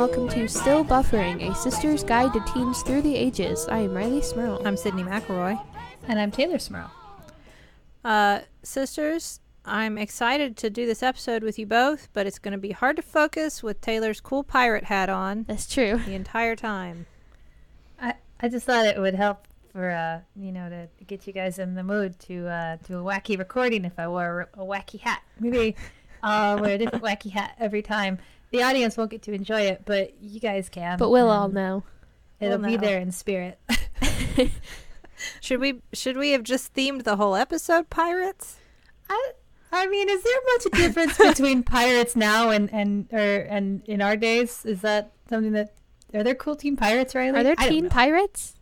welcome to Still Buffering, a sister's guide to teens through the ages. I am Riley Smurl. I'm Sydney McElroy. And I'm Taylor Smurl. Sisters, I'm excited to do this episode with you both, but it's going to be hard to focus with Taylor's cool pirate hat on. That's true. The entire time. I just thought it would help for, to get you guys in the mood to do a wacky recording if I wore a wacky hat. Maybe I'll wear a different wacky hat every time. The audience won't get to enjoy it, but you guys can. But we'll all know. It'll be there in spirit. Should we have just themed the whole episode pirates? I mean, is there much difference between pirates now and in our days? Is that something that... Are there cool teen pirates, Riley? Are there teen pirates?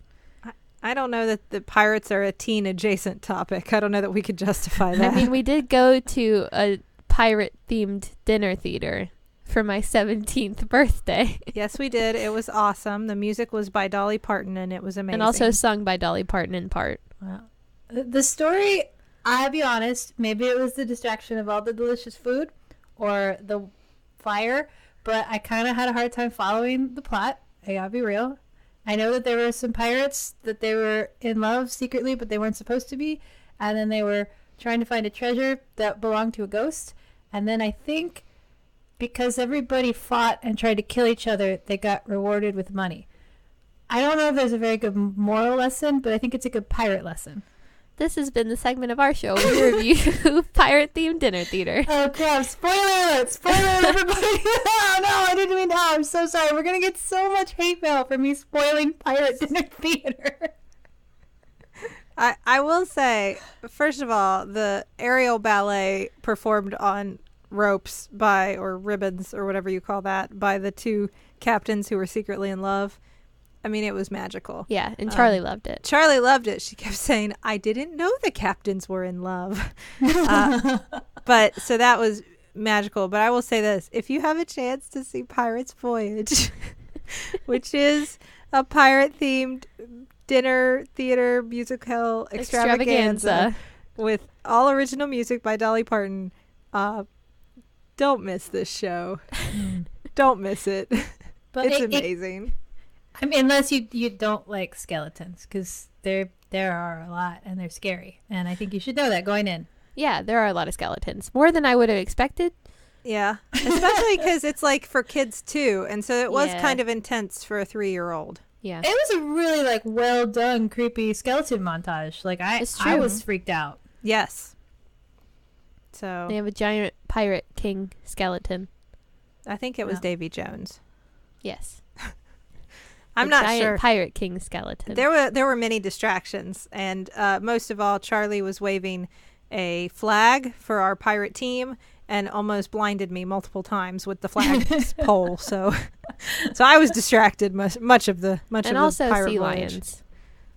I don't know that the pirates are a teen-adjacent topic. I don't know that we could justify that. I mean, we did go to a pirate-themed dinner theater for my 17th birthday. Yes, we did. It was awesome. The music was by Dolly Parton, and it was amazing. And also sung by Dolly Parton in part. Wow. The story, I'll be honest, maybe it was the distraction of all the delicious food or the fire, but I kind of had a hard time following the plot. I gotta be real. I know that there were some pirates that they were in love secretly, but they weren't supposed to be. And then they were trying to find a treasure that belonged to a ghost. And then I think because everybody fought and tried to kill each other, they got rewarded with money. I don't know if there's a very good moral lesson, but I think it's a good pirate lesson. This has been the segment of our show where we review pirate-themed dinner theater. Oh, crap. Spoiler alert! Spoiler alert, everybody! Oh, no, I didn't mean to. I'm so sorry. We're going to get so much hate mail for me spoiling pirate dinner theater. I will say, first of all, the aerial ballet performed on ropes or ribbons or whatever you call that by the two captains who were secretly in love. I mean, it was magical. Yeah, and Charlie loved it. Charlie loved it. She kept saying, I didn't know the captains were in love. But so that was magical. But I will say this. If you have a chance to see Pirate's Voyage, which is a pirate-themed dinner theater musical extravaganza with all original music by Dolly Parton, don't miss this show. Don't miss it. But it's amazing. I mean, unless you don't like skeletons, because there are a lot and they're scary, and I think you should know that going in. Yeah, there are a lot of skeletons, more than I would have expected. Yeah, especially because it's like for kids too, and so it was kind of intense for a 3-year-old. Yeah, it was a really well done creepy skeleton montage. Like I was freaked out. Yes. So they have a giant pirate king skeleton. I think it was Davy Jones. Yes. I'm not giant sure. Pirate king skeleton. There were many distractions, and most of all, Charlie was waving a flag for our pirate team and almost blinded me multiple times with the flag's pole. So I was distracted much of the pirate and also voyage. Sea lions.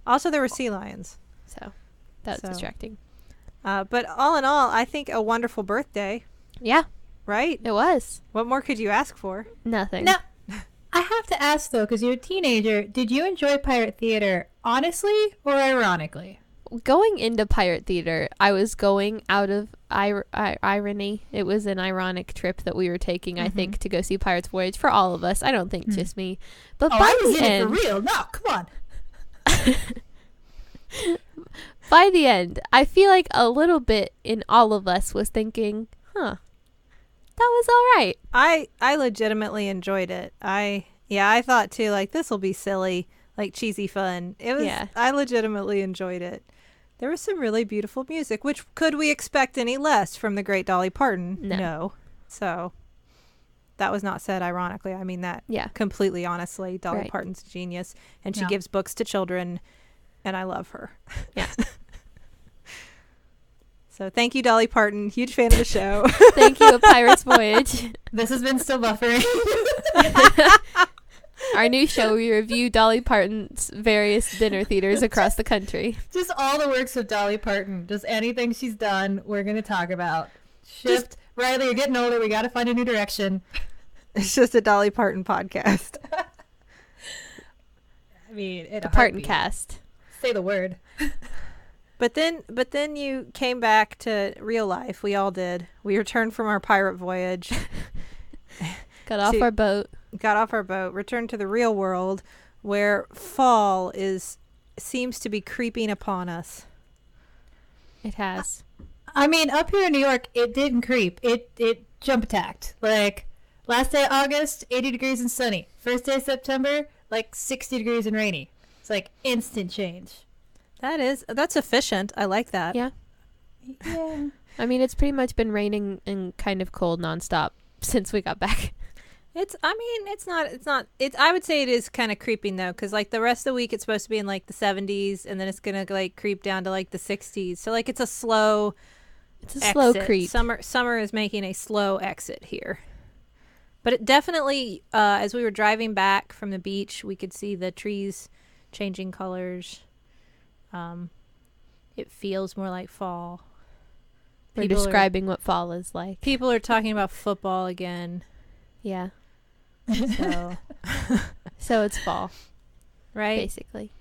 Also, there were sea lions. So that was distracting. But all in all, I think a wonderful birthday. Yeah, right. It was. What more could you ask for? Nothing. No. I have to ask, though, because you're a teenager, did you enjoy pirate theater honestly or ironically? Going into pirate theater, I was going out of irony. It was an ironic trip that we were taking, I think, to go see Pirate's Voyage for all of us. I don't think just me. But by I was the in end, it for real. No, come on. By the end, I feel like a little bit in all of us was thinking, that was all right. I legitimately enjoyed it. I thought too, like, this will be silly, like cheesy fun. It was. Yeah. I legitimately enjoyed it. There was some really beautiful music, which could we expect any less from the great Dolly Parton? No. So that was not said ironically. I mean that completely honestly. Dolly Parton's a genius, and she gives books to children, and I love her. Yeah. So thank you, Dolly Parton. Huge fan of the show. Thank you, A Pirate's Voyage. This has been Still Buffering. Our new show, we review Dolly Parton's various dinner theaters across the country. Just all the works of Dolly Parton. Just anything she's done, we're going to talk about. Riley, you're getting older. We got to find a new direction. It's just a Dolly Parton podcast. I mean, the Parton cast. Say the word. But then you came back to real life. We all did. We returned from our pirate voyage. Got off our boat. Got off our boat, returned to the real world, where fall seems to be creeping upon us. It has. I mean, up here in New York, it didn't creep. It jump attacked. Like, last day of August, 80 degrees and sunny. First day of September, like 60 degrees and rainy. It's like instant change. That's efficient. I like that. Yeah. Yeah. I mean, it's pretty much been raining and kind of cold nonstop since we got back. I would say it is kind of creeping though, because like the rest of the week it's supposed to be in like the 70s, and then it's gonna like creep down to like the 60s. So like it's a slow creep. Summer is making a slow exit here. But it definitely, as we were driving back from the beach, we could see the trees changing colors. It feels more like fall. We're describing what fall is like. People are talking about football again. Yeah. So, So it's fall, right? basically.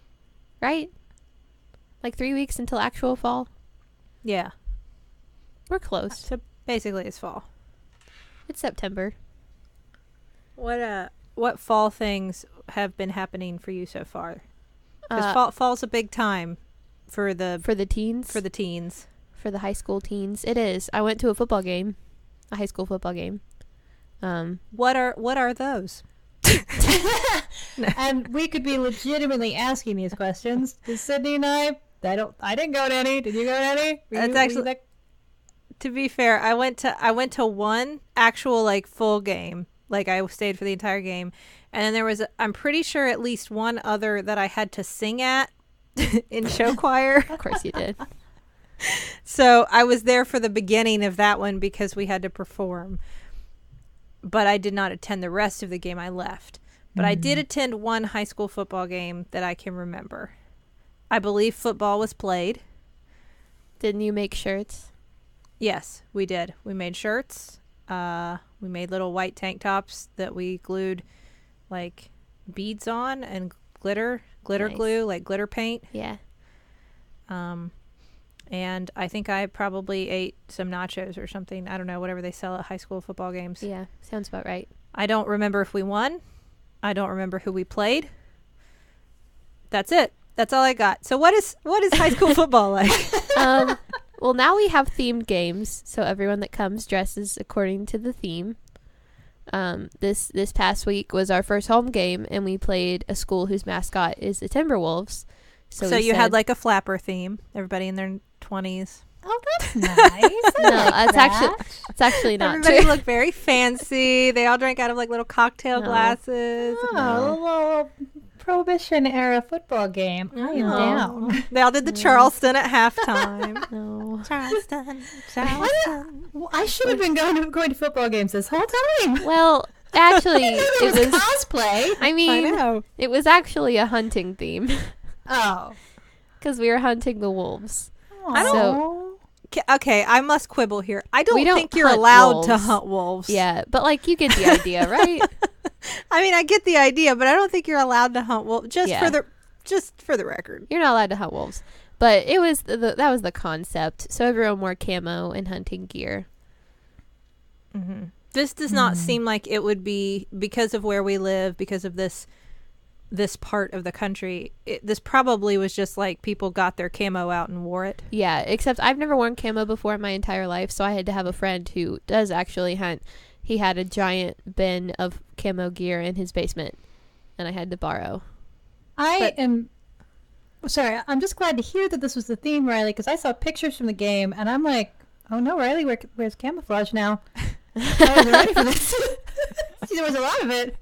Right? Like 3 weeks until actual fall. Yeah. We're close. So basically it's fall. It's September. What fall things have been happening for you so far? Because fall's a big time for the teens. For the teens. For the high school teens. It is. I went to a high school football game. What are those? And we could be legitimately asking these questions. Did Sydney and I didn't go to any. Did you go to any? To be fair, I went to one actual like full game. Like I stayed for the entire game, and then there was I'm pretty sure at least one other that I had to sing at in show choir. Of course you did. So I was there for the beginning of that one because we had to perform. But I did not attend the rest of the game. I left. But I did attend one high school football game that I can remember. I believe football was played. Didn't you make shirts? Yes, we did. We made shirts. We made little white tank tops that we glued like beads on and glitter Nice. glue, like glitter paint. Yeah. And I think I probably ate some nachos or something. I don't know, whatever they sell at high school football games. Yeah. Sounds about right. I don't remember if we won. I don't remember who we played. That's it. That's all I got. So what is high school football like? Well, now we have themed games, so everyone that comes dresses according to the theme. This past week was our first home game, and we played a school whose mascot is the Timberwolves. So you had like a flapper theme. Everybody in their 20s. Oh, that's nice. It's actually not Everybody true. looked very fancy. They all drank out of like little cocktail glasses. Oh, a little Prohibition era football game. I am down. They all did the Charleston at halftime. No. Charleston. Well, I should have been going to football games this whole time. Well, actually, it was cosplay. I mean, I know. it was actually a hunting theme Oh. because we were hunting the wolves. I don't- So Okay, I must quibble here. I don't We don't think you're hunt allowed to wolves. hunt wolves. yeah, but like you get the idea, right? I mean, I get the idea, but I don't think you're allowed to hunt wolves. Just Yeah. for the record. You're not allowed to hunt wolves, but it was that was the concept. So everyone wore camo and hunting gear. Mm-hmm. This does not seem like it would be because of where we live, because of this part of the country. This probably was just like people got their camo out and wore it. Yeah, except I've never worn camo before in my entire life, so I had to have a friend who does actually hunt. He had a giant bin of camo gear in his basement, and I had to borrow. I'm sorry. I'm just glad to hear that this was the theme, Riley, because I saw pictures from the game, and I'm like, oh no, Riley wears camouflage now. I wasn't ready for this. There was a lot of it.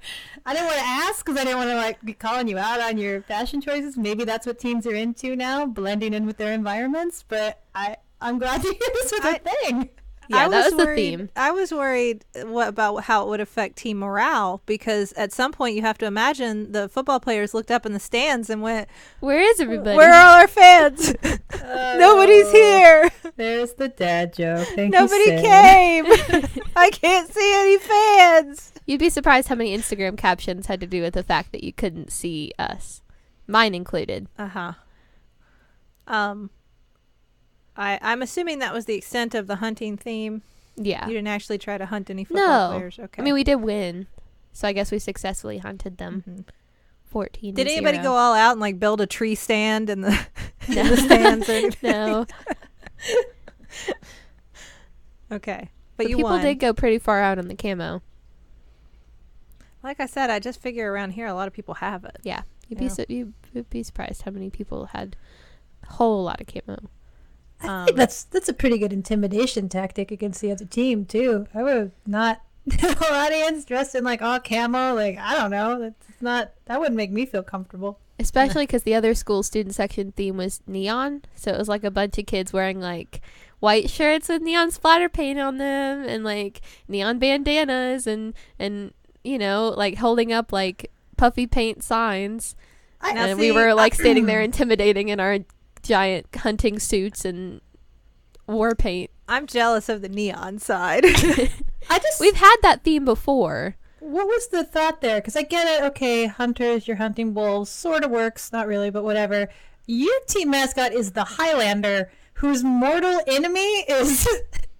I didn't want to ask because I didn't want to like be calling you out on your fashion choices. Maybe that's what teens are into now, blending in with their environments. But I'm glad to hear this was a thing. Yeah, that was the worried, theme. I was worried about how it would affect team morale, because at some point you have to imagine the football players looked up in the stands and went, Where is everybody? "Where are all our fans? Nobody's here. There's the dad joke. Nobody came. I can't see any fans." You'd be surprised how many Instagram captions had to do with the fact that you couldn't see us, mine included. I'm assuming that was the extent of the hunting theme. Yeah. You didn't actually try to hunt any football No. players. Okay. I mean, we did win. So I guess we successfully hunted them. Mm-hmm. 14. Did to anybody 0. go all out and like build a tree stand in the, in the stands? Or No. Okay. But you people won. did go pretty far out on the camo. Like I said, I just figure around here a lot of people have it. Yeah. Yeah. You'd be surprised how many people had a whole lot of camo. I think that's a pretty good intimidation tactic against the other team too. I would have not the whole audience dressed in like all camo. Like, I don't know. That wouldn't make me feel comfortable. Especially because the other school student section theme was neon. So it was like a bunch of kids wearing like white shirts with neon splatter paint on them and like neon bandanas and you know, like holding up like puffy paint signs. And we were like standing there intimidating in our giant hunting suits and war paint. I'm jealous of the neon side. We've had that theme before. What was the thought there? Because I get it. Okay, hunters, you're hunting wolves. Sort of works. Not really, but whatever. Your team mascot is the Highlander, whose mortal enemy is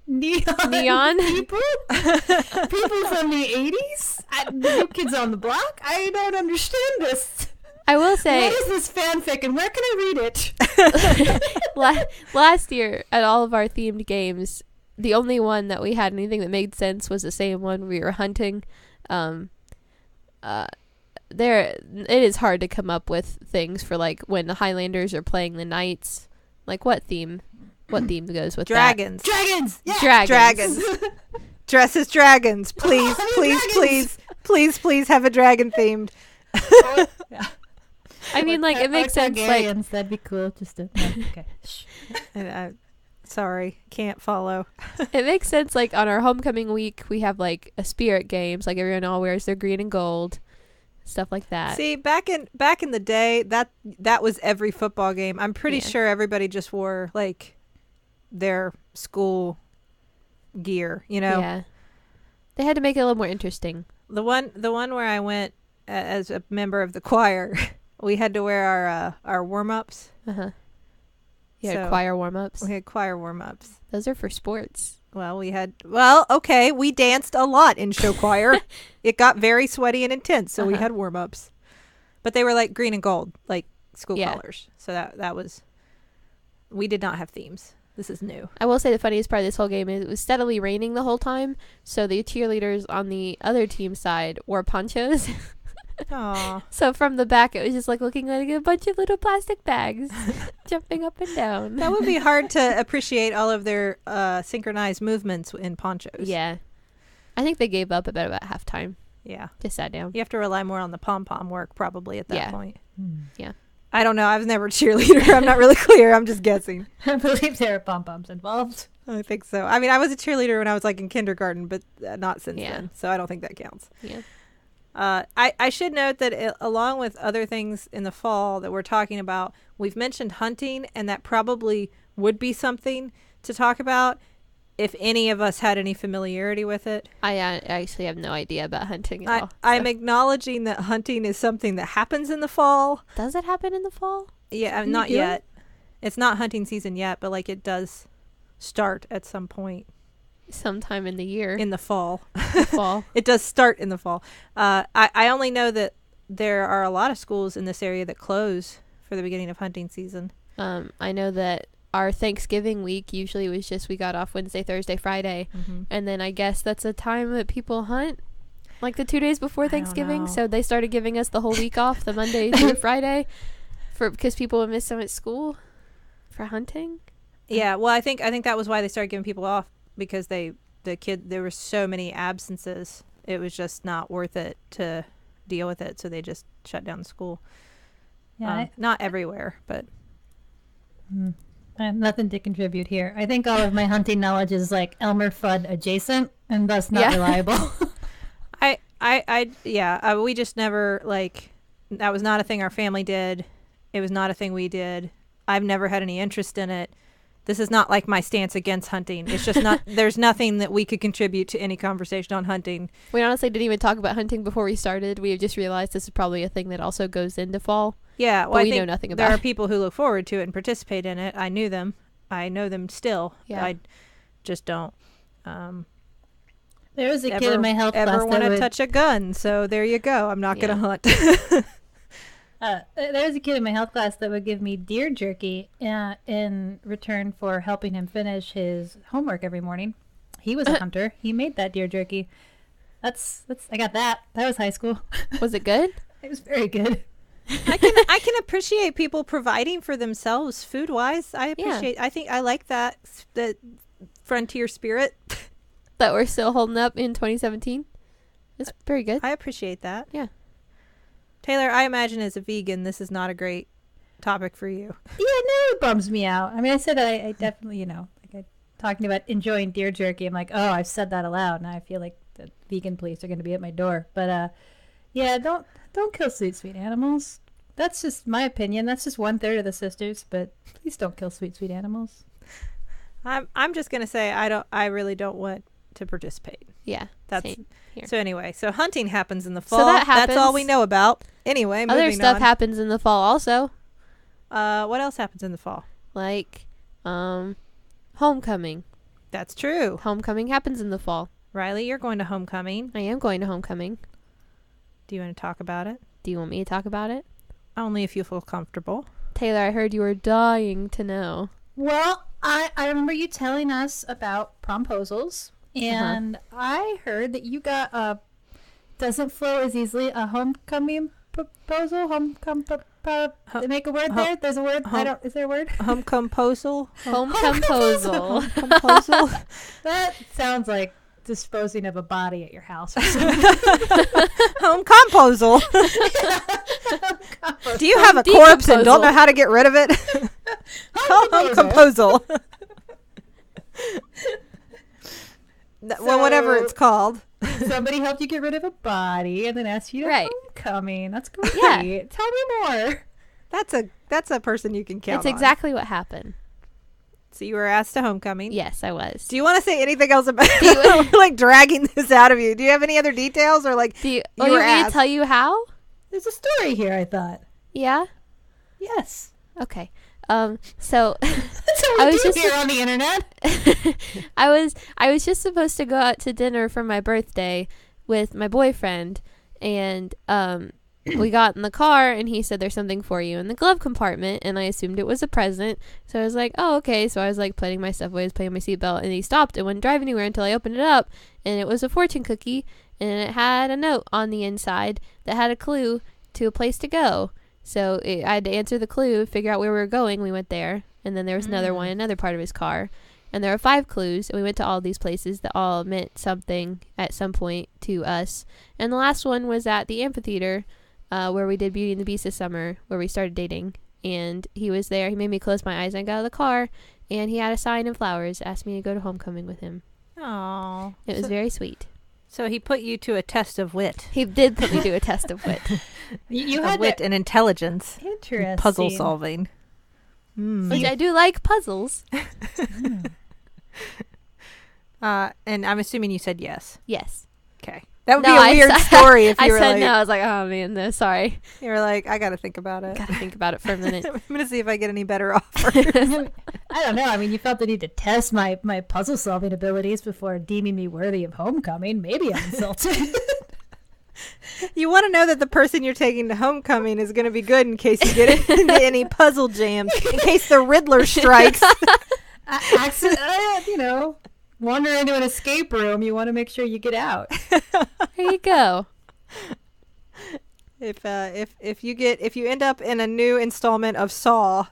neon people? People from the 80s? The New Kids on the Block? I don't understand this. I will say... What is this fanfic and where can I read it? Last year, at all of our themed games, the only one that we had anything that made sense was the same one we were hunting. It is hard to come up with things for like when the Highlanders are playing the knights. Like what theme goes with Dragons. that? Dragons! Yeah. Dragons. Dress as dragons. Please, please have a dragon themed. Yeah. I mean, like, it makes sense. Like, that'd be cool. Just to, okay. Sorry, can't follow. it makes sense. Like on our homecoming week, we have like a spirit games. Like everyone all wears their green and gold, stuff like that. See, back in the day, that was every football game. I'm pretty sure everybody just wore like their school gear. You know. Yeah. They had to make it a little more interesting. The one where I went as a member of the choir, we had to wear our warm-ups. Uh-huh. You had choir warm-ups? We had choir warm-ups. Those are for sports. Well, okay, we danced a lot in show choir. It got very sweaty and intense, so we had warm-ups. But they were like green and gold, like school colors. So that was... We did not have themes. This is new. I will say the funniest part of this whole game is it was steadily raining the whole time, so the cheerleaders on the other team side wore ponchos. Aww. So from the back, it was just like looking like a bunch of little plastic bags jumping up and down. That would be hard to appreciate all of their synchronized movements in ponchos. Yeah. I think they gave up about halftime. Yeah. Just sat down. You have to rely more on the pom-pom work probably at that point. Yeah. I don't know. I was never a cheerleader. I'm not really clear. I'm just guessing. I believe there are pom-poms involved. I think so. I mean, I was a cheerleader when I was like in kindergarten, but not since then. So I don't think that counts. Yeah. I should note that along with other things in the fall that we're talking about, we've mentioned hunting, and that probably would be something to talk about if any of us had any familiarity with it. I actually have no idea about hunting at all. I'm acknowledging that hunting is something that happens in the fall. Does it happen in the fall? Yeah, not yet. It's not hunting season yet, but like it does start at some point. Sometime in the year. In the fall. Fall. It does start in the fall. I only know that there are a lot of schools in this area that close for the beginning of hunting season. I know that our Thanksgiving week usually was just we got off Wednesday, Thursday, Friday. Mm-hmm. And then I guess that's a time that people hunt, like the 2 days before Thanksgiving. So they started giving us the whole week off, the Monday through Friday, because people would miss them at school for hunting. Yeah, well, I think that was why they started giving people off, because there were so many absences. It was just not worth it to deal with it, so they just shut down the school. Yeah, not everywhere, but I have nothing to contribute here. I think all of my hunting knowledge is like Elmer Fudd adjacent and thus not reliable. We just never, like, that was not a thing our family did. It was not a thing we did. I've never had any interest in it. This is not like my stance against hunting. It's just not, there's nothing that we could contribute to any conversation on hunting. We honestly didn't even talk about hunting before we started. We just realized this is probably a thing that also goes into fall. Yeah, well, I know nothing about it. There are people who look forward to it and participate in it. I knew them. I know them still. Yeah. I just don't. There was a kid in my health class ever that want to would, touch a gun, so there you go. I'm not going to hunt. there was a kid in my health class that would give me deer jerky in return for helping him finish his homework every morning. He was a hunter. He made that deer jerky. That's I got that. That was high school. Was it good? It was very good. I can appreciate people providing for themselves food wise. I think I like that frontier spirit. That we're still holding up in 2017. It's very good. I appreciate that. Yeah. Taylor, I imagine as a vegan, this is not a great topic for you. Yeah, no, it bums me out. I mean, I said that I definitely, talking about enjoying deer jerky. I'm like, oh, I've said that aloud. Now I feel like the vegan police are going to be at my door. But yeah, don't kill sweet animals. That's just my opinion. That's just 1/3 of the sisters. But please don't kill sweet animals. I'm just going to say I really don't want to participate. Yeah. That's same here. So anyway, so hunting happens in the fall. So that happens. That's all we know about. Anyway, Other moving stuff on. happens in the fall also. What else happens in the fall? Like homecoming. That's true. Homecoming happens in the fall. Riley, you're going to homecoming. I am going to homecoming. Do you want to talk about it? Do you want me to talk about it? Only if you feel comfortable. Taylor, I heard you were dying to know. Well, I remember you telling us about promposals, and I heard that you got a doesn't flow as easily a homecoming proposal. Make a word there. There's a word. Is there a word? Homecomposal. Homecomposal. Homecomposal. That sounds like disposing of a body at your house or something. Homecomposal. Do you have a corpse and don't know how to get rid of it? Homecomposal. Well, whatever it's called. Somebody helped you get rid of a body and then asked you to homecoming. That's great. Yeah. Tell me more. That's a person you can count That's on. exactly what happened. So you were asked to homecoming. Yes, I was. Do you want to say anything else about it? We're like dragging this out of you. Do you have any other details or like you want me to tell you how? There's a story here, I thought. Yeah? Yes. Okay. So That's what we do here on the internet. I was just supposed to go out to dinner for my birthday with my boyfriend, and we got in the car and he said there's something for you in the glove compartment, and I assumed it was a present, so I was like, oh, okay. So I was like putting my stuff away, I was putting my seatbelt, and he stopped and wouldn't drive anywhere until I opened it up, and it was a fortune cookie, and it had a note on the inside that had a clue to a place to go. So I had to answer the clue, figure out where we were going. We went there, and then there was another one, another part of his car, and there were 5 clues, and we went to all these places that all meant something at some point to us. And the last one was at the amphitheater, where we did Beauty and the Beast this summer, where we started dating. And he was there. He made me close my eyes and I got out of the car, and he had a sign and flowers, asked me to go to homecoming with him. Aww. It was very sweet. So he put you to a test of wit. He did put me to a test of wit. You of had wit and intelligence. Interesting. Puzzle solving. Which I do like puzzles. And I'm assuming you said yes. Yes. Okay. That would No, be a weird story if you I were said like, no. I was like, oh man, no, sorry. You were like, I got to think about it. Gotta think about it for a minute. I'm going to see if I get any better offers. I don't know. I mean, you felt the need to test my puzzle solving abilities before deeming me worthy of homecoming. Maybe I'm insulted. You want to know that the person you're taking to homecoming is going to be good in case you get into any puzzle jams, in case the Riddler strikes. Wander into an escape room. You want to make sure you get out. There you go. If you end up in a new installment of Saw,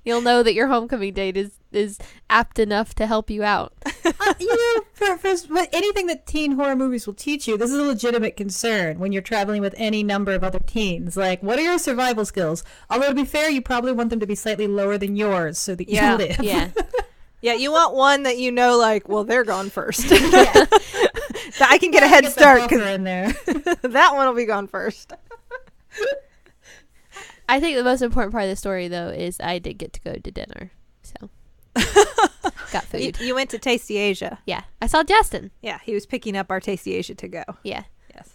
You'll know that your homecoming date is apt enough to help you out. For anything that teen horror movies will teach you, this is a legitimate concern when you're traveling with any number of other teens. Like, what are your survival skills? Although, to be fair, you probably want them to be slightly lower than yours so that you live. Yeah. yeah, you want one that you know, like, well, they're gone first. I can get a head start because in there. that one will be gone first. I think the most important part of the story, though, is I did get to go to dinner. So, got food. You went to Tasty Asia. Yeah. I saw Justin. Yeah, he was picking up our Tasty Asia to go. Yeah. Yes.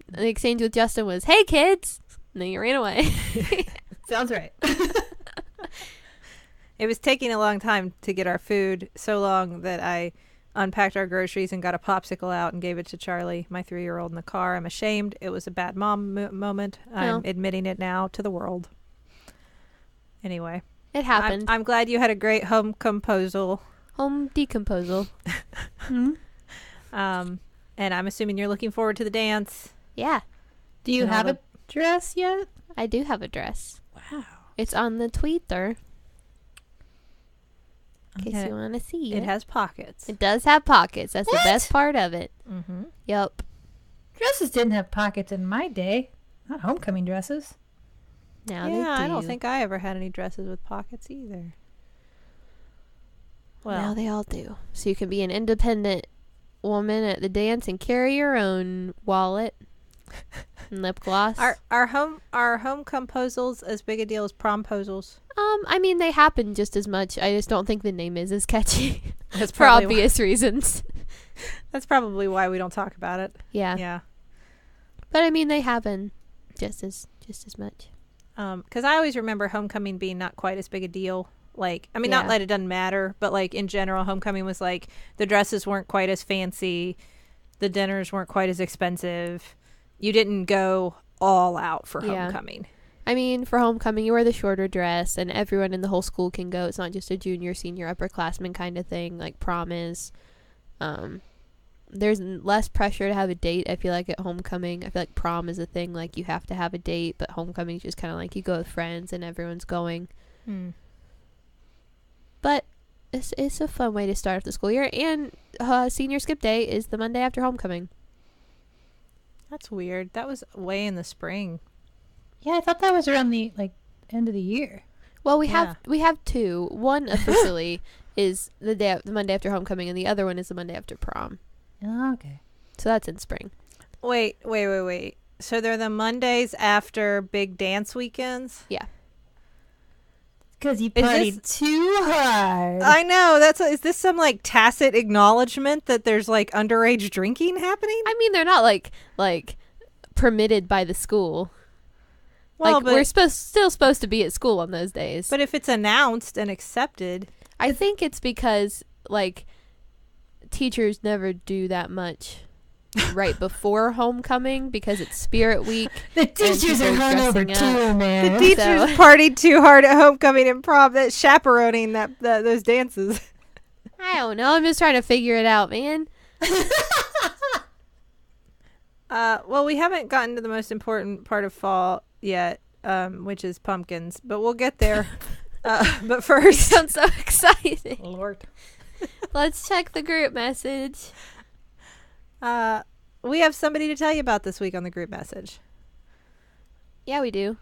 The exchange with Justin was, hey, kids. And then you ran away. Sounds right. It was taking a long time to get our food, so long that I unpacked our groceries and got a popsicle out and gave it to Charlie, my 3-year-old, in the car. I'm ashamed. It was a bad mom moment. I'm admitting it now to the world. Anyway. It happened. I'm glad you had a great home composal. Home decomposal. And I'm assuming you're looking forward to the dance. Yeah. Do you have a dress yet? I do have a dress. Wow. It's on the tweeter. In case you want to see it. It has pockets. It does have pockets. That's the best part of it. Mm-hmm. Yep. Dresses didn't have pockets in my day. Not homecoming dresses. Now they do. I don't think I ever had any dresses with pockets either. Well, now they all do. So you can be an independent woman at the dance and carry your own wallet and lip gloss. Are home composals as big a deal as promposals? I mean, they happen just as much. I just don't think the name is as catchy. That's for obvious reasons. That's probably why we don't talk about it. Yeah. Yeah. But I mean, they happen just as much. Because I always remember homecoming being not quite as big a deal. Like, I mean, not that it doesn't matter, but like in general, homecoming was like the dresses weren't quite as fancy, the dinners weren't quite as expensive. You didn't go all out for homecoming. I mean, for homecoming, you wear the shorter dress, and everyone in the whole school can go. It's not just a junior, senior, upperclassman kind of thing, like prom is. There's less pressure to have a date, I feel like, at homecoming. I feel like prom is a thing, like, you have to have a date, but homecoming is just kind of like you go with friends and everyone's going. But it's a fun way to start off the school year, and senior skip day is the Monday after homecoming. That's weird. That was way in the spring. Yeah, I thought that was around the end of the year. Well, we have two. One officially is the Monday after homecoming, and the other one is the Monday after prom. Oh, okay. So that's in spring. Wait. So they're the Mondays after big dance weekends? Yeah. Because you partied too hard. I know. Is this some like tacit acknowledgement that there's like underage drinking happening? I mean, they're not like permitted by the school. Well, like, we're still supposed to be at school on those days. But if it's announced and accepted, I think it's because like teachers never do that much right before homecoming because it's Spirit Week. The teachers are hungover too, man. The teachers partied too hard at homecoming and prom. That's chaperoning those dances. I don't know. I'm just trying to figure it out, man. Well, we haven't gotten to the most important part of fall yet, which is pumpkins, but we'll get there. But first, sounds so exciting. Lord. Let's check the group message. We have somebody to tell you about this week on the group message. Yeah, we do.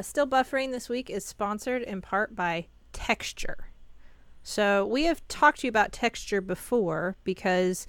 Still Buffering this week is sponsored in part by Texture. So we have talked to you about Texture before because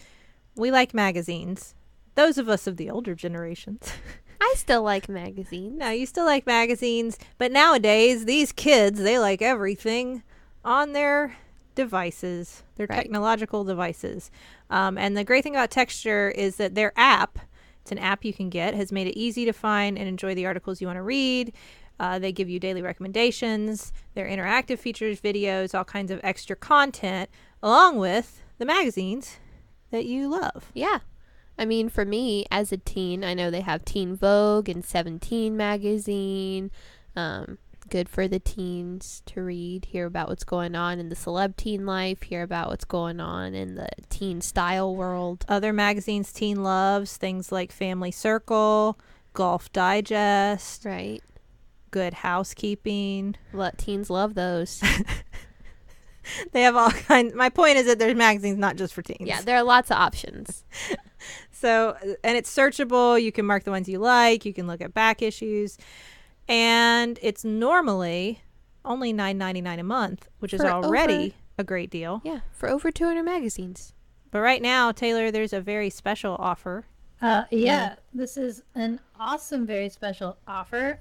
we like magazines. Those of us of the older generations. I still like magazines. No, you still like magazines, but nowadays these kids, they like everything on their devices, their technological devices. And the great thing about Texture is that their app, it's an app you can get, has made it easy to find and enjoy the articles you want to read. They give you daily recommendations, their interactive features, videos, all kinds of extra content, along with the magazines that you love. Yeah. I mean, for me, as a teen, I know they have Teen Vogue and 17 magazine. Good for the teens to read, hear about what's going on in the celeb teen life, hear about what's going on in the teen style world. Other magazines teen loves, things like Family Circle, Golf Digest. Right. Good Housekeeping. Teens love those. They have all kinds. My point is that there's magazines not just for teens. Yeah, there are lots of options. So, and it's searchable. You can mark the ones you like. You can look at back issues. And it's normally only $9.99 a month, which is already a great deal. Yeah, for over 200 magazines. But right now, Taylor, there's a very special offer. This is an awesome, very special offer.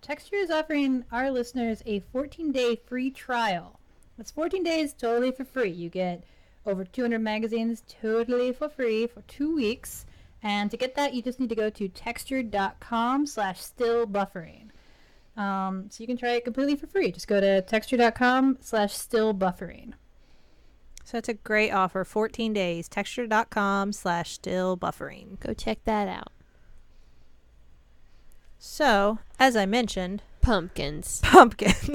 Texture is offering our listeners a 14-day free trial. It's 14 days totally for free. You get over 200 magazines totally for free for 2 weeks. And to get that, you just need to go to texture.com/stillbuffering. So you can try it completely for free. Just go to texture.com/stillbuffering. So it's a great offer. 14 days. Texture.com/stillbuffering. Go check that out. So, as I mentioned, Pumpkins. pumpkins.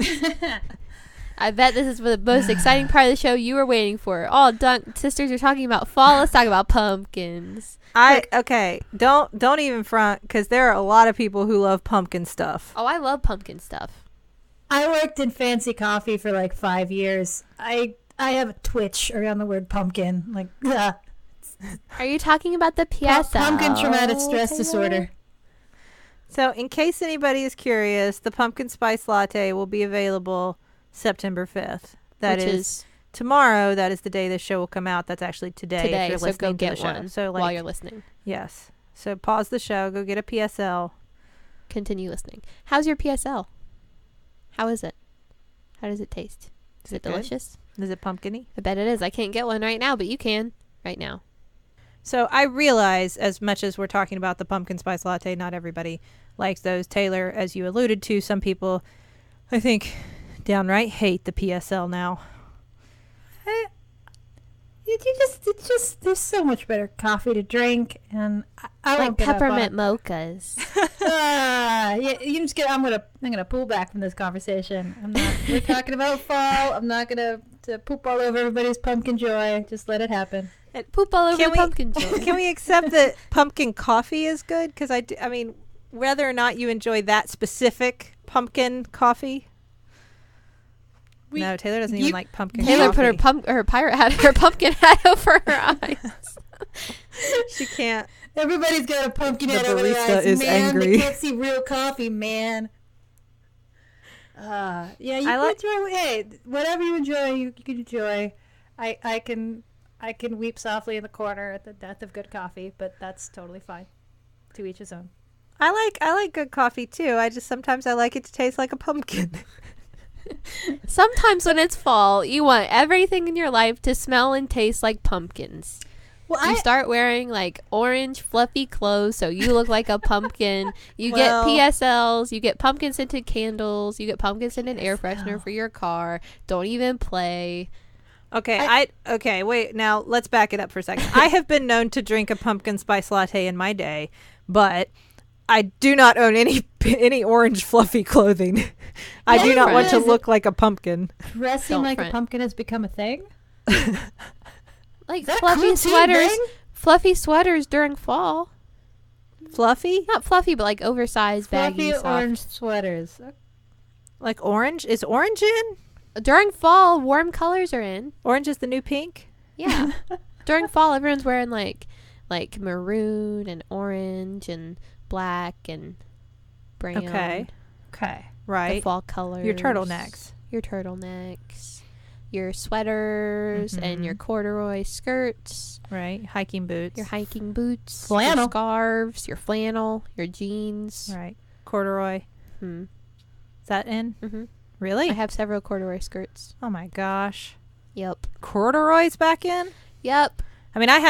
I bet this is the most exciting part of the show you were waiting for. All Dunk sisters are talking about fall. Let's talk about pumpkins. Don't even front, because there are a lot of people who love pumpkin stuff. Oh, I love pumpkin stuff. I worked in fancy coffee for like 5 years. I have a twitch around the word pumpkin. Like, Are you talking about the PSL? pumpkin traumatic stress disorder. So, in case anybody is curious, the pumpkin spice latte will be available September 5th. That is tomorrow. That is the day the show will come out. That's actually today if you're so listening go get to the show. one So, while you're listening. Yes. So, pause the show. Go get a PSL. Continue listening. How's your PSL? How is it? How does it taste? Is it good? delicious? Is it pumpkin-y? I bet it is. I can't get one right now, but you can right now. So I realize, as much as we're talking about the pumpkin spice latte, not everybody likes those. Taylor, as you alluded to, some people, I think, downright hate the PSL now. It's just there's so much better coffee to drink, and I Like won't get up on peppermint it. mochas. Yeah, you just get. I'm gonna pull back from this conversation. We're talking about fall. I'm not gonna to poop all over everybody's pumpkin joy. Just let it happen. Poop all over Can the we- pumpkin joy. Can we accept that pumpkin coffee is good? Because I mean, whether or not you enjoy that specific pumpkin coffee. No, Taylor doesn't even like pumpkin Taylor coffee. put her pirate hat, her pumpkin hat over her eyes. She can't. Everybody's got a pumpkin The head over their barista eyes. is Man, angry. they can't see real coffee, man. Yeah, you I can like- enjoy. Hey, whatever you enjoy, you can enjoy. I can weep softly in the corner at the death of good coffee, but that's totally fine. To each his own. I like good coffee too. Sometimes I like it to taste like a pumpkin. Sometimes when it's fall, you want everything in your life to smell and taste like pumpkins. Well, You start wearing like orange fluffy clothes so you look like a pumpkin. You Well- get PSLs, you get pumpkin scented candles, you get pumpkin scented air freshener for your car. Don't even play. Okay, okay, wait. Now let's back it up for a second. I have been known to drink a pumpkin spice latte in my day, but I do not own any orange fluffy clothing. I do not want to look like a pumpkin. dressing Don't like front. a pumpkin has become a thing. Like that a fluffy cool teen sweaters. thing? Fluffy sweaters during fall. Fluffy? Not fluffy, but like oversized, baggy, Fluffy soft. orange sweaters. Like orange? Is orange in? During fall, warm colors are in. Orange is the new pink? Yeah. During fall, everyone's wearing like maroon and orange and black and brown. Okay. Okay. The Right. fall colors. Your turtlenecks. Your turtlenecks. Your sweaters and your corduroy skirts. Right. Hiking boots. Your hiking boots. Flannel. Your scarves. Your flannel. Your jeans. Right. Corduroy. Hmm. Is that in? Mm-hmm. Really? I have several corduroy skirts. Oh my gosh. Yep. Corduroy's back in? Yep. I mean, I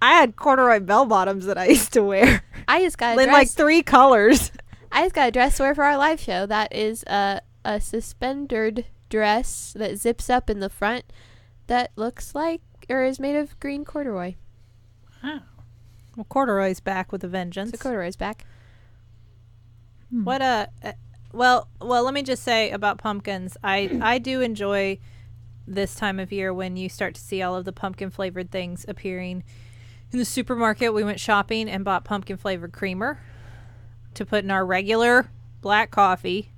had corduroy bell bottoms that I used to wear I just got a in dress. like 3 colors. I just got a dress to wear for our live show. That is a suspendered dress that zips up in the front that looks like or is made of green corduroy. Well, corduroy's back with a vengeance. So corduroy's back. What well, let me just say about pumpkins. I do enjoy this time of year when you start to see all of the pumpkin flavored things appearing in the supermarket. We went shopping and bought pumpkin flavored creamer to put in our regular black coffee.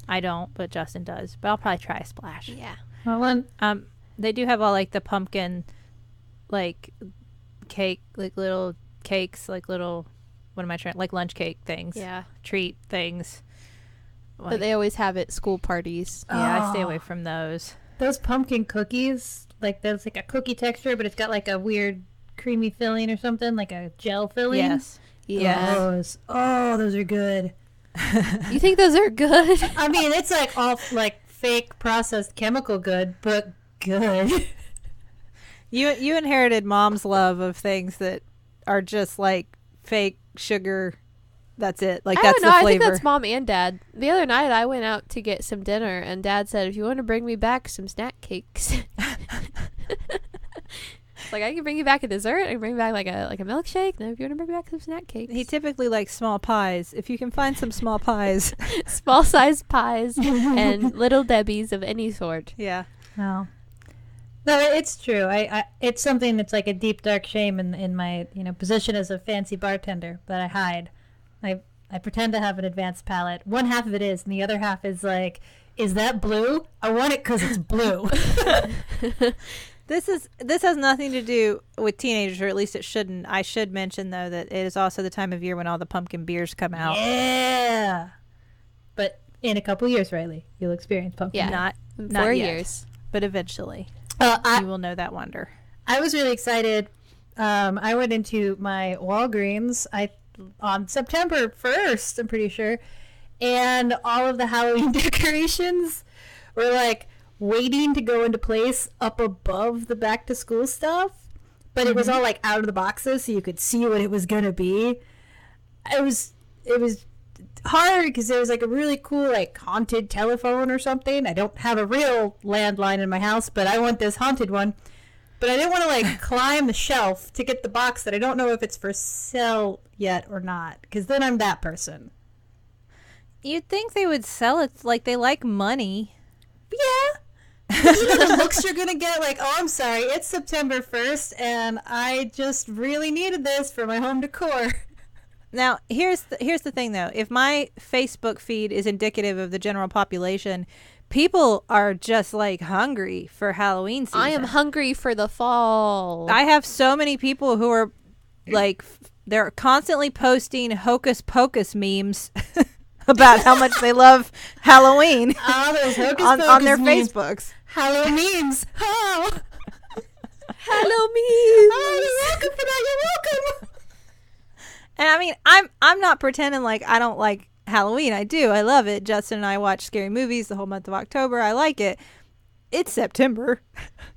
I don't, but Justin does. But I'll probably try a splash. Yeah. Well, They do have all like the pumpkin like cake, like little cakes, like little what am I trying like lunch cake things. Yeah. Treat things. But they always have it school parties. Yeah, I stay away from those. those pumpkin cookies, like there's like a cookie texture, but it's got like a weird creamy filling or something, like a gel filling. Yes. Yeah. Those are good. You think those are good? I mean, it's like all like fake processed chemical good, but good. You inherited mom's love of things that are just like fake sugar. That's it. Like I that's don't know. the I flavor. think that's mom and dad. The other night I went out to get some dinner and dad said, if you want to bring me back some snack cakes. Like, I can bring you back a dessert. I can bring you back like a milkshake. Then if you want to bring back some snack cakes. He typically likes small pies. If you can find some small pies. Small sized pies and little Debbies of any sort. Yeah. No. No, it's true. I it's something that's like a deep dark shame in my position as a fancy bartender, but I hide. I pretend to have an advanced palate. One half of it is, and the other half is like, is that blue? I want it because it's blue. This has nothing to do with teenagers, or at least it shouldn't. I should mention, though, that it is also the time of year when all the pumpkin beers come out. Yeah. But in a couple years, Riley, you'll experience pumpkin. Yeah. Not 4 yet, years. but eventually. You will know that wonder. I was really excited. I went into my Walgreens on September 1st, I'm pretty sure, and all of the Halloween decorations were like waiting to go into place up above the back to school stuff, but it was all like out of the boxes so you could see what it was gonna be. It was hard because there was like a really cool like haunted telephone or something. I don't have a real landline in my house, but I want this haunted one. But I didn't want to like climb the shelf to get the box that I don't know if it's for sale yet or not, because then I'm that person. You'd think they would sell it, like they like money. Yeah. You know the looks you're gonna get, like, oh, I'm sorry, it's September 1st, and I just really needed this for my home decor. Now, here's the thing, though. If my Facebook feed is indicative of the general population, people are just like hungry for Halloween season. I am hungry for the fall. I have so many people who are like, they're constantly posting hocus pocus memes about how much they love Halloween Oh, those hocus on their memes. Facebooks. Hello memes. Oh. Hello, me. Oh, you're welcome for that. You're welcome. And I mean, I'm not pretending like I don't like Halloween. I do. I love it. Justin and I watch scary movies the whole month of October. I like it. It's September.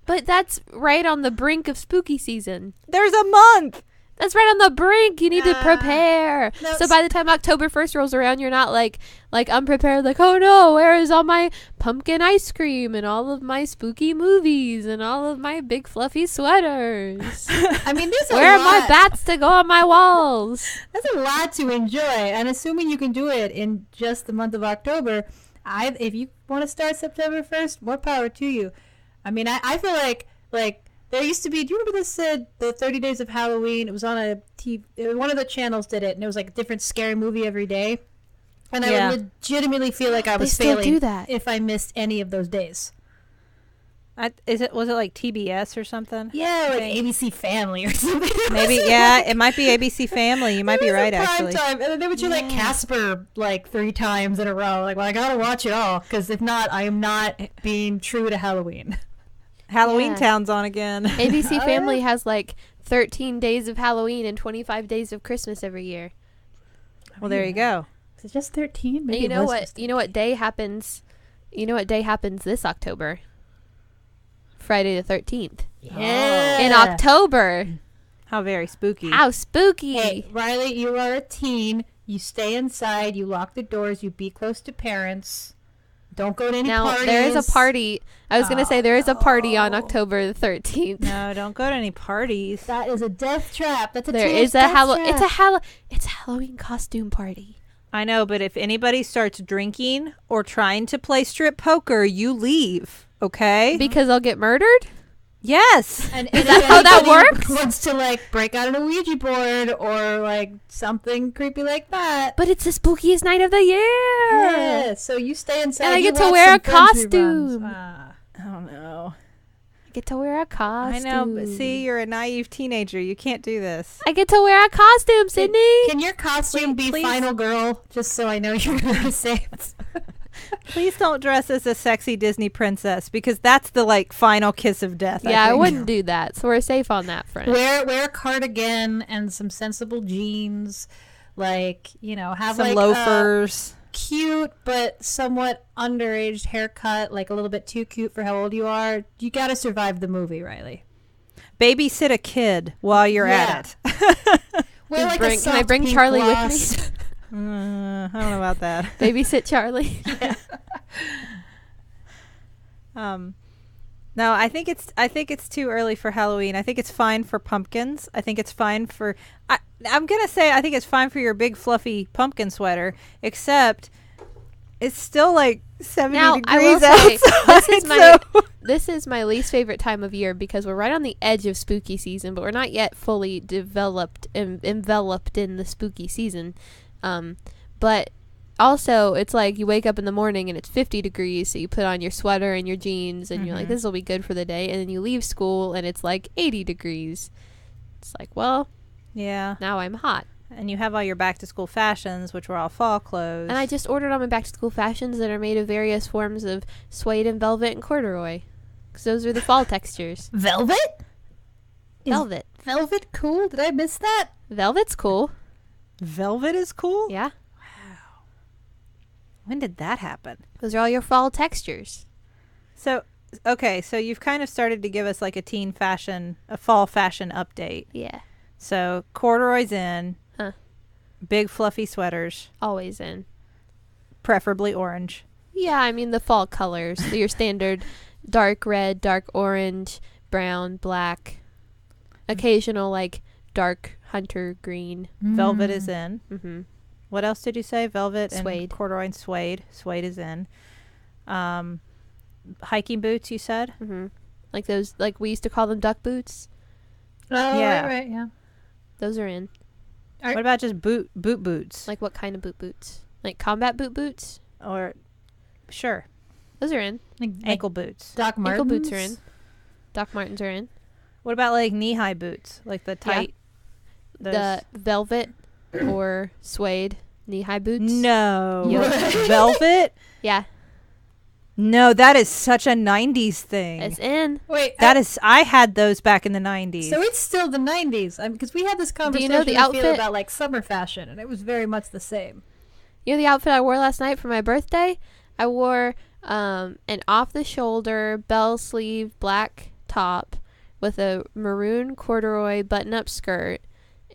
But that's right on the brink of spooky season. There's a month. That's right on the brink. You need to prepare. No, So by the time October 1st rolls around, you're not like unprepared, like, oh no, where is all my pumpkin ice cream and all of my spooky movies and all of my big fluffy sweaters? I mean, there's a Where are lot. my bats to go on my walls? There's a lot to enjoy, and assuming you can do it in just the month of October, if you want to start September 1st, more power to you. I mean, I feel like there used to be, do you remember this, the 30 Days of Halloween? It was on a TV, one of the channels did it, and it was like a different scary movie every day. And I would legitimately feel like I was still failing do that. if I missed any of those days. Was it like TBS or something? Yeah, like ABC Family or something. Maybe, yeah, it might be ABC Family. You might be right, actually. Time. And then they would do like Casper like 3 times in a row. Like, well, I gotta watch it all, because if not, I am not being true to Halloween. Halloween Yeah. Town's on again. ABC Family has like 13 days of Halloween and 25 days of Christmas every year. Well, there you go. Is it just 13? And Maybe you it know was what? just You know what day happens? You know what day happens this October? Friday the 13th. Yeah. In October. How very spooky. How spooky. Hey, Riley, you are a teen. You stay inside. You lock the doors. You be close to parents. Don't go to any Now, parties. there is a party. I was going to say there is a party on October the 13th. No, don't go to any parties. That is a death trap. That's a There teenage is a death trap. it's a Halloween costume party. I know, but if anybody starts drinking or trying to play strip poker, you leave, okay? Because I'll get murdered? Yes. And Is that how that anybody works? wants to like break out on a Ouija board or like something creepy like that. But it's the spookiest night of the year. Yeah, so you stay inside. And I you get to watch wear some a Friends reruns. costume. Oh, no. I get to wear a I costume. know, but see, you're a naive teenager. You can't do this. I get to wear a costume, Sydney. Can your costume be Please. Final Girl? Just so I know you're really safe. Please don't dress as a sexy Disney princess, because that's the, like, final kiss of death. Yeah, I think. wouldn't do that. So we're safe on that front. Wear a cardigan and some sensible jeans. Like, have Some like loafers. a cute but somewhat underaged haircut, like a little bit too cute for how old you are. You got to survive the movie, Riley. Babysit a kid while you're at it. Wear like Can I soft bring pink Charlie gloss. with me? I don't know about that. Babysit Charlie. No, I think it's too early for Halloween. I think it's fine for pumpkins. I think it's fine for I'm going to say I think it's fine for your big fluffy pumpkin sweater, except it's still like 70 Now, I will degrees outside. this is my least favorite time of year because we're right on the edge of spooky season, but we're not yet fully developed and enveloped in the spooky season. But also, it's like you wake up in the morning and it's 50 degrees, so you put on your sweater and your jeans, and you're like, this will be good for the day. And then you leave school and it's like 80 degrees. It's like, well, yeah. now I'm hot. And you have all your back to school fashions, which were all fall clothes. And I just ordered all my back to school fashions that are made of various forms of suede and velvet and corduroy. Because those are the fall textures. Velvet? Velvet. Is velvet cool? Did I miss that? Velvet's cool. Velvet is cool? Yeah. When did that happen? Those are all your fall textures. So, okay, so you've kind of started to give us like a fall fashion update. Yeah. So, corduroy's in. Huh. Big fluffy sweaters, Always in. preferably orange. Yeah, I mean the fall colors. Your standard dark red, dark orange, brown, black. Occasional like dark hunter green. Velvet is in. Mm-hmm. What else did you say? Velvet Suede. and corduroy and suede. Suede is in. Hiking boots, you said? Mm-hmm. Like those, like we used to call them duck boots. Oh, Yeah. right, yeah. Those are in. What about just boot boots? Like what kind of boots? Like combat boots? Or, sure, Those are in. Like ankle boots. Doc Martens? Ankle boots are in. Doc Martens are in. What about like knee-high boots? Like the tight... The velvet or suede knee-high boots. No. Yep. Velvet? Yeah, No, that is such a 90s thing. it's in. Wait, I had those back in the 90s. so it's still the 90s. Because we had this conversation know the I feel outfit? about like summer fashion, and it was very much the same. You know the outfit I wore last night for my birthday? I wore an off-the-shoulder bell sleeve black top with a maroon corduroy button-up skirt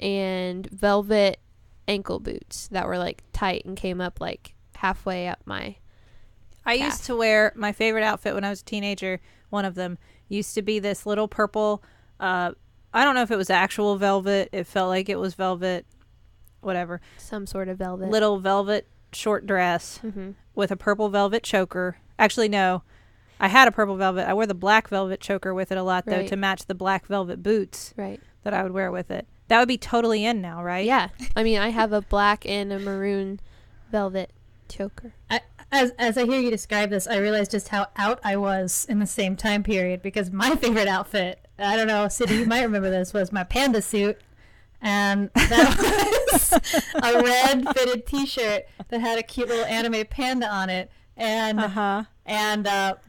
and velvet ankle boots that were like tight and came up like halfway up my I used to wear my favorite outfit when I was a teenager. One of them used to be this little purple. I don't know if it was actual velvet. It felt like it was velvet. Whatever. some sort of velvet. Little velvet short dress Mm-hmm. with a purple velvet choker. Actually, no. I had a purple velvet. I wore the black velvet choker with it a lot, though, Right. to match the black velvet boots Right. that I would wear with it. That would be totally in now, right? Yeah. I mean, I have a black and a maroon velvet choker. As I hear you describe this, I realize just how out I was in the same time period, because my favorite outfit, I don't know, Sydney, you might remember this, was my panda suit. And that was a red fitted t-shirt that had a cute little anime panda on it. And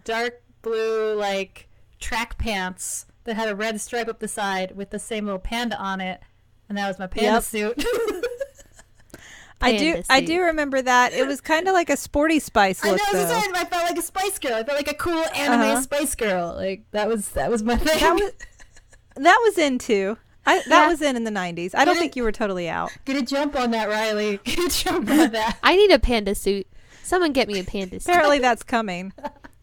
dark blue like track pants that had a red stripe up the side with the same little panda on it. And that was my panda suit. I Panda do suit. remember that. It was kind of like a Sporty Spice I look, know, though. I felt like a Spice Girl. I felt like a cool anime Spice Girl. Like that was my thing. That was in too. That Yeah. was in the 90s. I don't think you were totally out. Get a jump on that, Riley. Get a jump on that. I need a panda suit. Someone get me a panda suit. Apparently that's coming.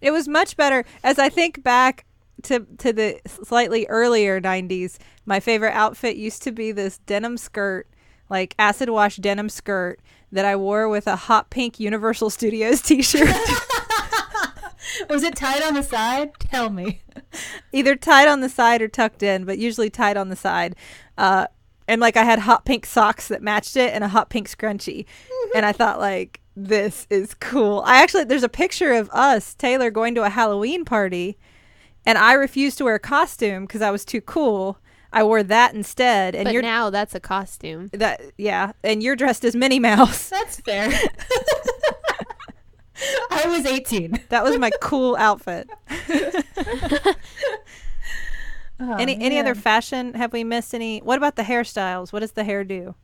It was much better. As I think back to the slightly earlier 90s, my favorite outfit used to be this denim skirt, like acid wash denim skirt that I wore with a hot pink Universal Studios t-shirt. Was it tied on the side? Tell me. Either tied on the side or tucked in, but usually tied on the side. And like I had hot pink socks that matched it and a hot pink scrunchie. And I thought like, this is cool. There's a picture of us, Taylor, going to a Halloween party, and I refused to wear a costume because I was too cool. I wore that instead. And But now that's a costume. and you're dressed as Minnie Mouse. That's fair. I was 18. That was my cool outfit. Any other fashion? Have we missed any? What about the hairstyles? What does the hair do?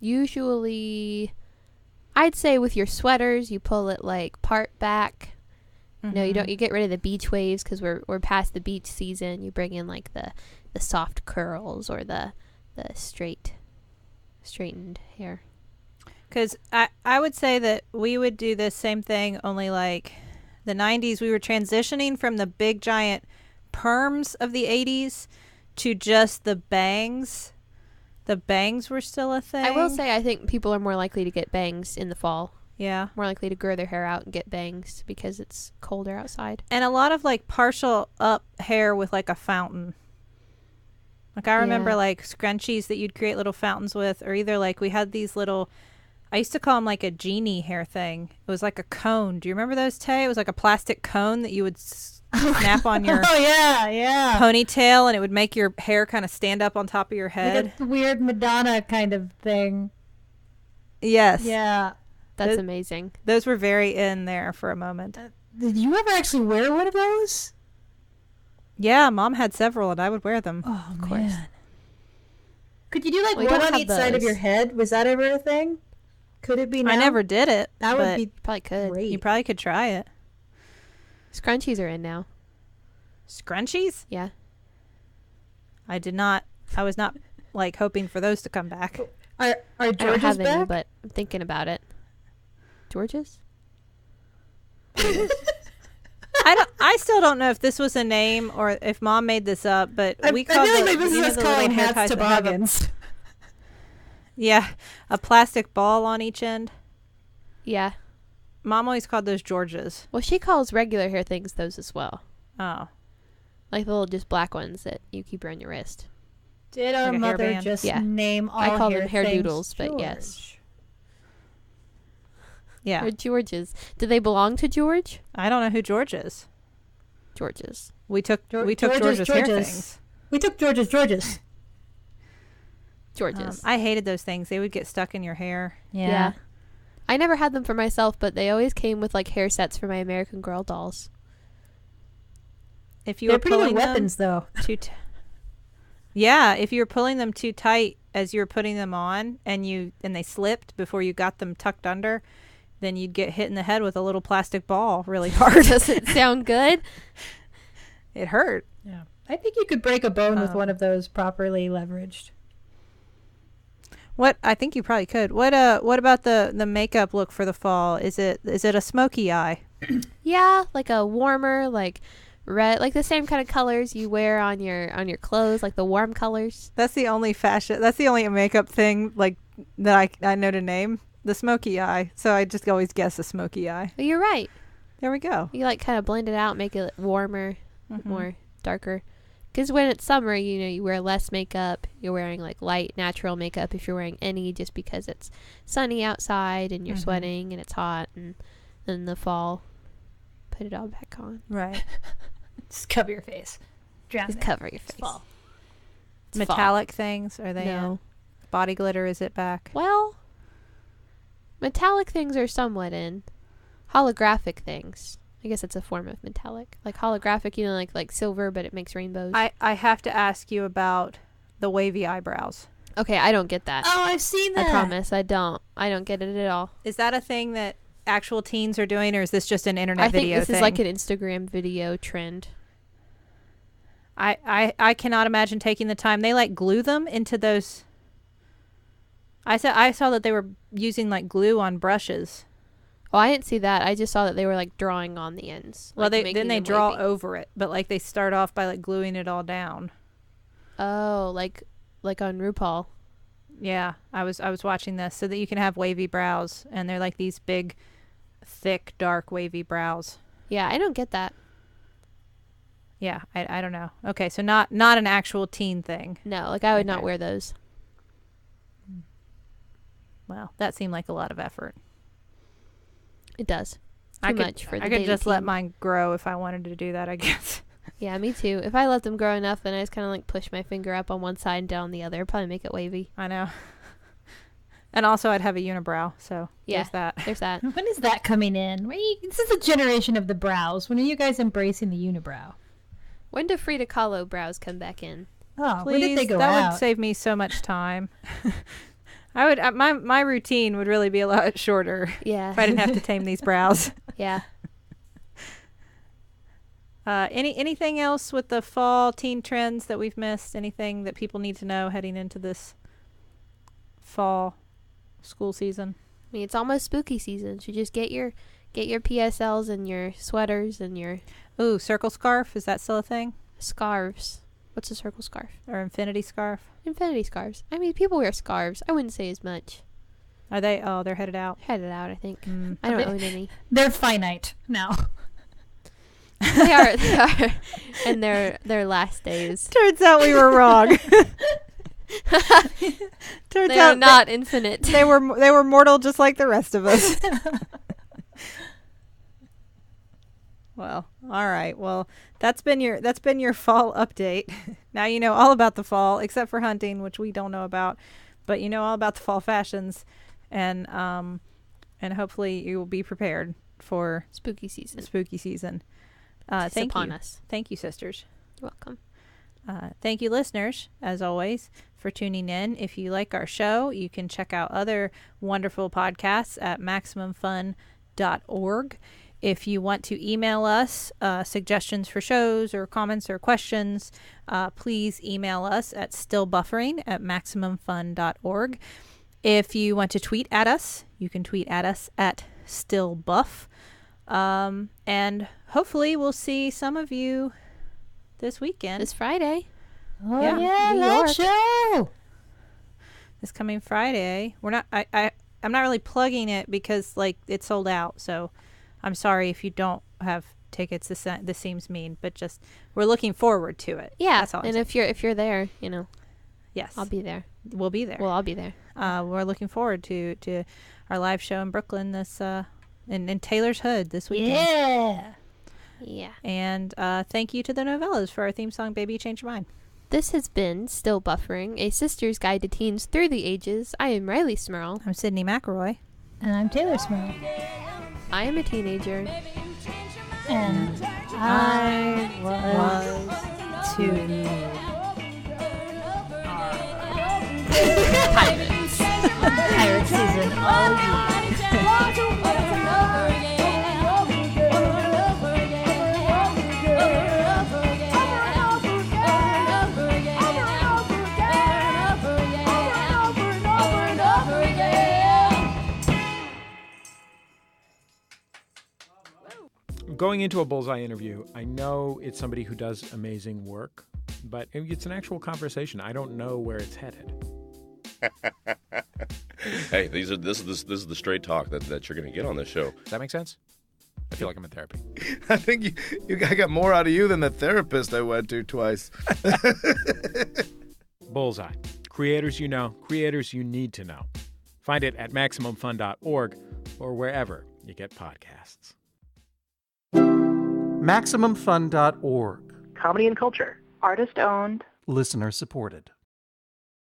Usually, I'd say with your sweaters, you pull it like part back. No, you don't. You get rid of the beach waves because we're past the beach season. You bring in like the soft curls or the straightened hair. Because I would say that we would do the same thing, only like the 90s, we were transitioning from the big giant perms of the 80s to just the bangs. The bangs were still a thing. I will say I think people are more likely to get bangs in the fall. Yeah. More likely to grow their hair out and get bangs because it's colder outside. And a lot of like partial up hair with like a fountain. Like I remember like scrunchies that you'd create little fountains with, or either like we had these little, I used to call them like a genie hair thing. It was like a cone. Do you remember those, Tay? It was like a plastic cone that you would snap on your ponytail, and it would make your hair kind of stand up on top of your head. Like a weird Madonna kind of thing. Yes. Yeah. That's amazing. Those were very in there for a moment. Did you ever actually wear one of those? Yeah, Mom had several, and I would wear them. Oh, of course. man. Could you do like We one don't on have each side of those. your head? Was that ever a thing? Could it be now? I never did it. That would be Probably could. great. You probably could try it. Scrunchies are in now. Scrunchies? Yeah. I was not like hoping for those to come back. Are I don't George's have any, back? but I'm thinking about it. George's? I still don't know if this was a name or if Mom made this up, but I we feel call like the, this you know, is the calling little hair ties hats that have a- toboggans. Yeah, a plastic ball on each end. Yeah. Mom always called those Georges. Well, she calls regular hair things those as well. Oh, Like the little just black ones that you keep around your wrist. Did our Like a mother hairband? just Yeah. name all I call hair them hair things doodles, but yes. George? yeah. Or George's. Do they belong to George? I don't know who George is. George's. We took George's George's hair George's. things. We took George's. George's. I hated those things. They would get stuck in your hair. Yeah. I never had them for myself, but they always came with like hair sets for my American Girl dolls. If you They're were pretty good pulling them weapons, though. yeah, if you were pulling them too tight as you were putting them on, and they slipped before you got them tucked under, then you'd get hit in the head with a little plastic ball really hard. Does it sound good? It hurt. Yeah. I think you could break a bone with Oh. one of those properly leveraged. What I think you probably could. What about the makeup look for the fall? Is it a smoky eye? Yeah, like a warmer, like red, like the same kind of colors you wear on your clothes, like the warm colors. That's the only fashion. That's the only makeup thing like that I know to name. The smoky eye. So I just always guess a smoky eye. But you're right. There we go. You like kind of blend it out, make it warmer, Mhm. more darker. Because when it's summer, you wear less makeup. You're wearing like light, natural makeup if you're wearing any, just because it's sunny outside and you're Mhm. sweating and it's hot. And in the fall, put it all back on. Right. Just cover your face. Drown Just it. cover your face. Fall. It's fall. Metallic things, are they No. in? Body glitter, is it back? Well, metallic things are somewhat in. Holographic things. I guess it's a form of metallic. Like holographic, like silver, but it makes rainbows. I have to ask you about the wavy eyebrows. Okay, I don't get that. Oh, I've seen that. I promise, I don't. I don't get it at all. Is that a thing that actual teens are doing, or is this just an internet I think video this thing? is like an Instagram video trend. I cannot imagine taking the time. They like glue them into those. I saw that they were using like glue on brushes. Oh, I didn't see that. I just saw that they were like drawing on the ends. Well, like, they making then they them draw wavy. over it, but like they start off by like gluing it all down. Oh, like on RuPaul. Yeah, I was watching this so that you can have wavy brows, and they're like these big, thick, dark wavy brows. Yeah, I don't get that. Yeah, I don't know. Okay, so not an actual teen thing. No, like I would not Okay. wear those. Well, that seemed like a lot of effort. It does. I Too could, much for the I could daily just let teen. mine grow if I wanted to do that, I guess. Yeah, me too. If I let them grow enough, then I just kind of like push my finger up on one side and down the other. Probably make it wavy. I know. And also I'd have a unibrow, so Yeah. there's that. There's that. When is that coming in? This is the generation of the brows. When are you guys embracing the unibrow? When do Frida Kahlo brows come back in? Oh, when did they go that out? would save me so much time. I would my routine would really be a lot shorter Yeah. if I didn't have to tame these brows. Yeah. Anything else with the fall teen trends that we've missed? Anything that people need to know heading into this fall school season? I mean, it's almost spooky season, so just get your Get your PSLs and your sweaters and your Ooh, circle scarf. Is that still a thing? scarves. What's a circle scarf? Or infinity scarf? Infinity scarves. I mean, people wear scarves. I wouldn't say as much. Are they? Oh, they're headed out. Headed out, I think. Mm. I don't own any. They're finite now. They are. And their last days. Turns out we were wrong. Turns They out are not infinite. they were mortal just like the rest of us. Well, all right. Well, that's been your fall update. Now you know all about the fall, except for hunting, which we don't know about, but you know all about the fall fashions, and hopefully you will be prepared for Spooky season. spooky season. It's Thank upon you. us. Thank you, sisters. You're welcome. Thank you, listeners, as always, for tuning in. If you like our show, you can check out other wonderful podcasts at MaximumFun.org. If you want to email us suggestions for shows or comments or questions, please email us at stillbuffering@MaximumFun.org. If you want to tweet at us, you can tweet at us at stillbuff. And hopefully we'll see some of you this weekend. This Friday. Oh Yeah, yeah, New live York. show. This coming Friday. We're not. I'm not really plugging it because like it's sold out. So I'm sorry if you don't have tickets. This seems mean, but just we're looking forward to it. Yeah. That's all. I'm And saying. if you're there, you know, Yes, I'll be there. we'll be there. Well, I'll be there. We're looking forward to our live show in Brooklyn this in Taylor's Hood this weekend. Yeah. Yeah. And thank you to the Novellas for our theme song, Baby Change Your Mind. This has been Still Buffering, a sister's guide to teens through the ages. I am Riley Smurl. I'm Sydney McElroy. And I'm Taylor Smith. I am a teenager. And I was too. Pirates. Pirate season all year. Going into a Bullseye interview, I know it's somebody who does amazing work, but it's an actual conversation. I don't know where it's headed. Hey, this is the straight talk that you're going to get on this show. Does that make sense? I feel like I'm in therapy. I think I got more out of you than the therapist I went to twice. Bullseye. Creators you know, creators you need to know. Find it at MaximumFun.org or wherever you get podcasts. MaximumFun.org. Comedy and culture. Artist owned. Listener supported.